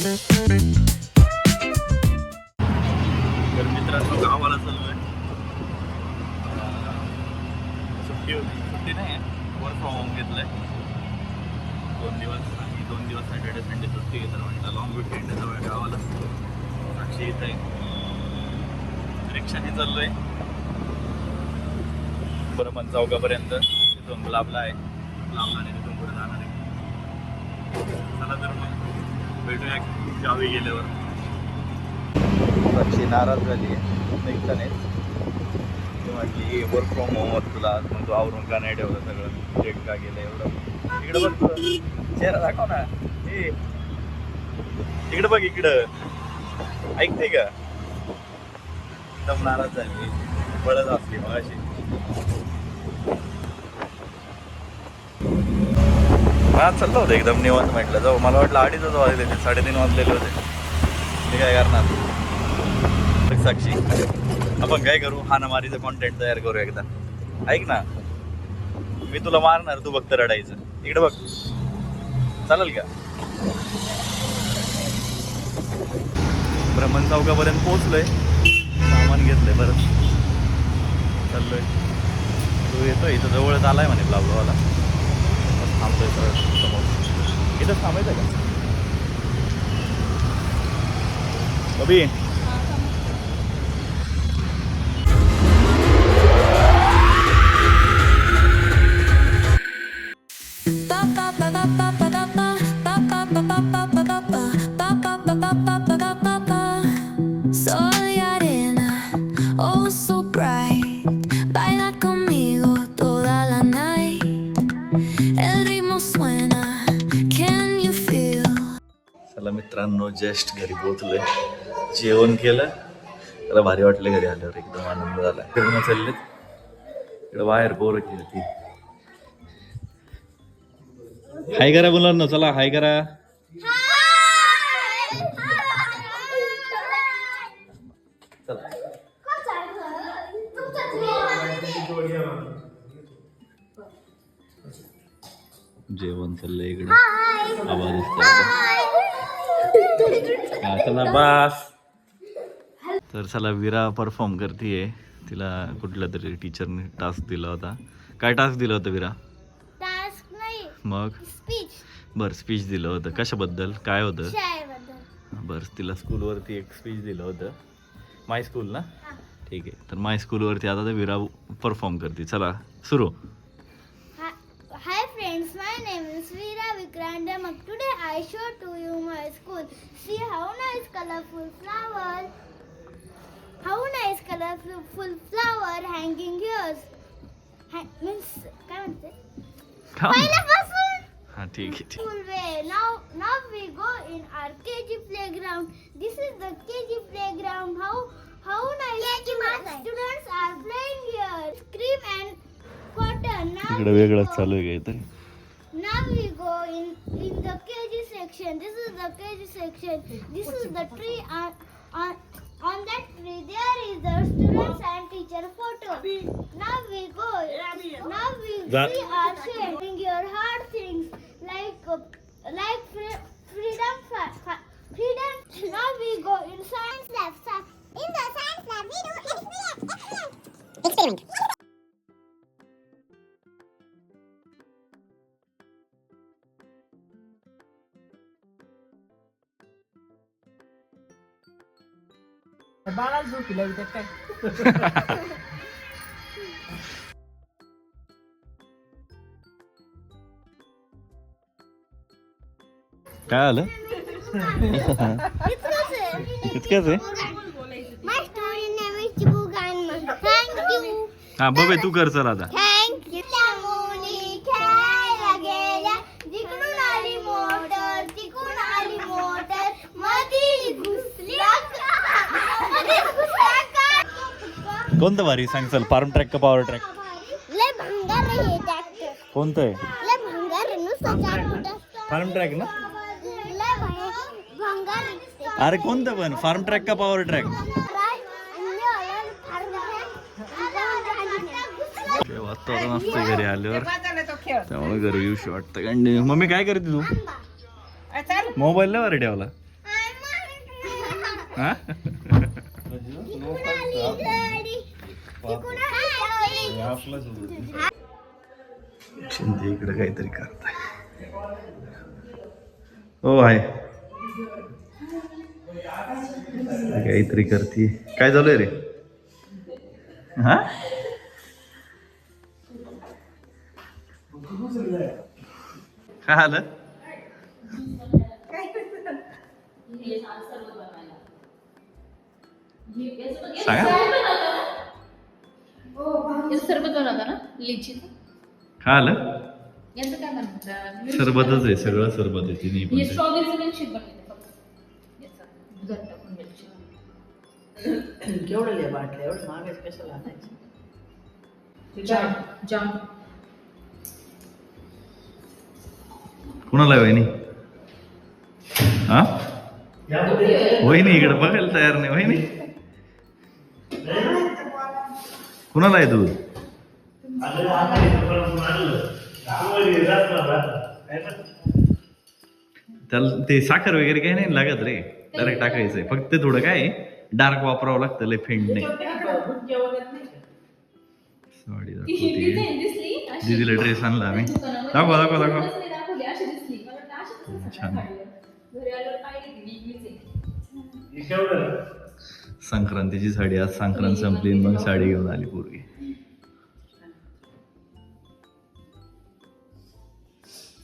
तर मित्रांनो गावाला चाललोय. सुट्टी नाही आहे, वर्क फ्रॉम होम घेतलंय 2 दिवस आणि 2 दिवस सॅटर्डे संडे सुट्टी घेतलं. म्हटलं लॉंग विकेंड आहे जवळ गावाला. साक्षी येत आहे, रिक्षाने चाललोय बरं चौकापर्यंत. तिथून गुलाबला आहे, गुलाबला तिथून पुढे जाणार आहे. चला तर मग भेटूया गावी गेल्यावर. साक्षी नाराज झाली आहे निघतानेच. ती म्हटली वर्क फ्रॉम होम होत तुला, मग तू आवरून का नाही ठेवलं सगळं, लेट का गेलं एवढं. इकडं बघ, चेहरा दाखव ना. ए इकडं बघ, इकडं ऐकते का? एकदम नाराज झाली, पळत असली मग अशी. हा चाललं होतं एकदम निवांत. म्हटलं जाऊ, मला वाटलं 2:30 वाजले ते 3:30 वाजलेले होते. मी काय करणार. साक्षी आपण काय करू, हाणामारीचं कॉन्टेंट तयार करू एकदा. ऐक ना, मी तुला मारणार, तू फक्त रडायचं. इकडे बघ, चालेल का? ब्रह्मन चौकापर्यंत पोहोचलोय, सामान घेतलंय परत चाललोय. तू येतोय इथं जवळच आलाय म्हणे ब्लाबलावाला. थांबतोय सर समोर. इथंच थांबायचं का अभि? Soy arena, oh so bright. Baila conmigo toda la night. El ritmo suena, can you feel? चला मित्रांनो, जस्ट घरी पोहोचलोय, जेवण केलं. त्याला भारी वाटलं घरी आल्यावर, एकदम आनंद झाला. फिरणं चाललेत इकडं बाहेर, बोर केली. हाय करा मुलांना, चला हाय करा. जेवण चाललंय इकडे, आवाज चला बस. तर चला, विरा परफॉर्म करतीये. तिला कुठल्या तरी टीचरने टास्क दिला होता. काय टास्क दिला होता विरा? टास्क नाही, मग स्पीच. बरं, स्पीच दिलं होतं. कशाबद्दल, काय होतं? शाळेबद्दल. बरं, तिला स्कूलवरती एक स्पीच दिलं होतं. माय स्कूल ना? ठीक आहे. तर माय स्कूलवरती आता ते विरा परफॉर्म करते. चला सुरू. Hi friends, my name is Veera Vikrandam. Today I show to you my school. See how nice colorful flower. How nice colorful flower hanging here. Means काय म्हणते? पहिल्यापासून. हां ठीक आहे. School way. Now we go in our KG playground. This is the KG playground. How nice students are playing here. Scream and cotton. इकडे वेगळंच चालू आहे काहीतरी. Now we go in the KG section. This is the KG section. This is the tree. On that tree there is the students and teacher photo. Now we go. Now we see our sharing your hard things like freedom. Now we go in science lab. In the science lab we do experiment. बाळाला झोपीला इथं काय. काय आलं? इतकंच आहे. My story name is Chibugan. Thank you. हा बबे, तू कर चल आता. Thank you. मुली खेळायला गेल्या, जिकडून आली मोटर, तिकडून आली मोटर, मध्ये घुसली कोणतं भारी सांग चल, फार्म ट्रॅक का पॉवर ट्रॅक? लय भंगार आहे ट्रॅक्टर. कोणतं आहे? लय भंगार आहे, नुसतं 4 फुट. फार्म ट्रॅक ना? लय भंगार आहे. अरे कोणतं पण, फार्म ट्रॅक का पॉवर ट्रॅक? वातावरण असतं घरी आल्यावर, त्यामुळे घरी येऊशी वाटतं. मम्मी काय करते तू? मोबाईल वर ठेवला. हा शिंदे इकडे काहीतरी करताय. हो आहे काहीतरी करते. काय झालंय रे? हा काय आलं? सांगा सरबत बनवता ना लिचीचं? काय आलं? यांचं काय म्हणतात? सरबतच आहे, सगळं सरबत आहे. तिन्ही पण हे ते. स्ट्रॉबेरीचं मिल्कशेक बनवते फक्त. याचं दुधात टाकून मिल्कशेक. केवढं लिहा बाटल्या एवढं मागायचं कशाला आणायचं? जाम जाम. कुणाला वहिनी? हा वहिनी इकडे बघायला तयार नाही. वहिनी कुणाला आहे दूध? त्याला ते साखर वगैरे काही नाही लागत रे, डायरेक्ट टाकायचंय. फक्त थोडं काय डार्क वापरावं लागतं, लय फेंट नाही. साडी ती हिंदी दाखवते. दिसली अशी. दीदीला ड्रेस आणला आम्ही. दुकानामध्ये. दाखवा दाखवा दाखवा. दिवसच नाही दाखवली, अशी दिसली. मला वाटलं अशीच दिसत छान. नाही साडीवर. घरी आल्यावर पाहिली ती वेगळीच आहे. संक्रांतीची साडी. आज संक्रांत संपली मग साडी घेऊन आली पोरगी.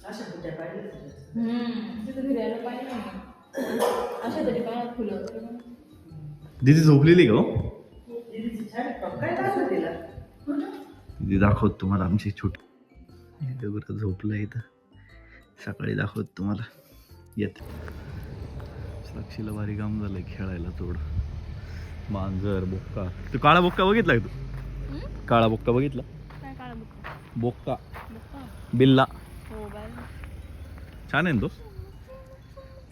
अशा बुट्ट्या पाहिजे तिथं घरी आल्यावर पाहिली नाही. अशा तरी पायात फुलं वगैरे. दीदी झोपलेली का हो? काय दाखवत तिला? दीदी दाखवत तुम्हाला आमची छोटी. डोगरा झोपलं इथं. सकाळी दाखवत तुम्हाला. येत साक्षीला भारी काम झालंय खेळायला थोडं. मांजर, बोक्का. तू काळा बोक्का बघितला का तू? काळा बोक्का बघितला? काय काळा बुक्का? बोक्का बुक्का? बिल्ला हो बाय. छान आहे ना तो.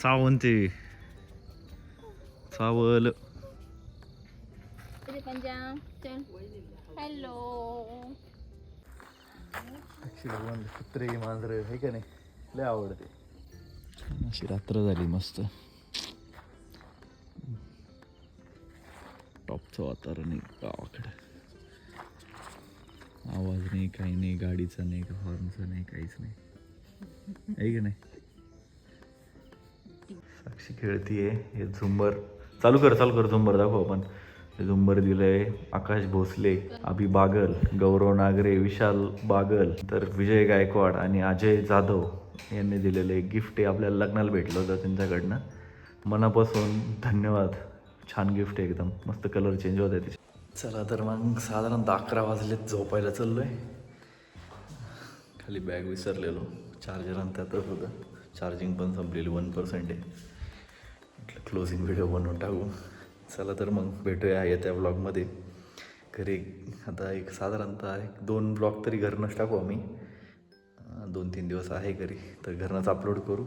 चावणते चावल. पंजाब चल. हॅलो. कुत्रे मांजर हे का नाही लय आवडते. अशी रात्र झाली मस्त. टॉपचं वातावरण आहे गावाकडे. आवाज नाही, काही नाही, गाडीचा नाही, हॉर्नचा नाही, काहीच नाही. आहे की नाही? साक्षी खेळतीये. हे झुंबर चालू कर झुंबर दाखव आपण. हे झुंबर दिलंय आकाश भोसले, अभि बागल, गौरव नागरे, विशाल बागल, तर विजय गायकवाड आणि अजय जाधव यांनी दिलेलं एक गिफ्ट आहे. आपल्याला लग्नाला भेटलं होतं त्यांच्याकडनं. मनापासून धन्यवाद. छान गिफ्ट आहे एकदम मस्त. कलर चेंज होत आहे तिचे. चला तर मग साधारणतः 11 वाजलेत. झोपायला चाललोय. खाली बॅग विसरलेलो. चार्जर त्यातच होतं. चार्जिंग पण संपलेली 1% आहे. म्हटलं क्लोजिंग व्हिडिओ बनवून टाकू. चला तर मग भेटूया येत्या ब्लॉगमध्ये. घरी आता एक साधारणतः 2 ब्लॉग तरी घरनंच टाकू आम्ही. 2-3 दिवस आहे घरी तर घरनंच अपलोड करू.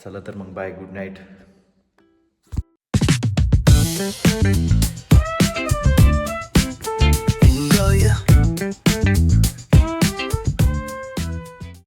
चला तर मग bye, good night. Enjoy ya.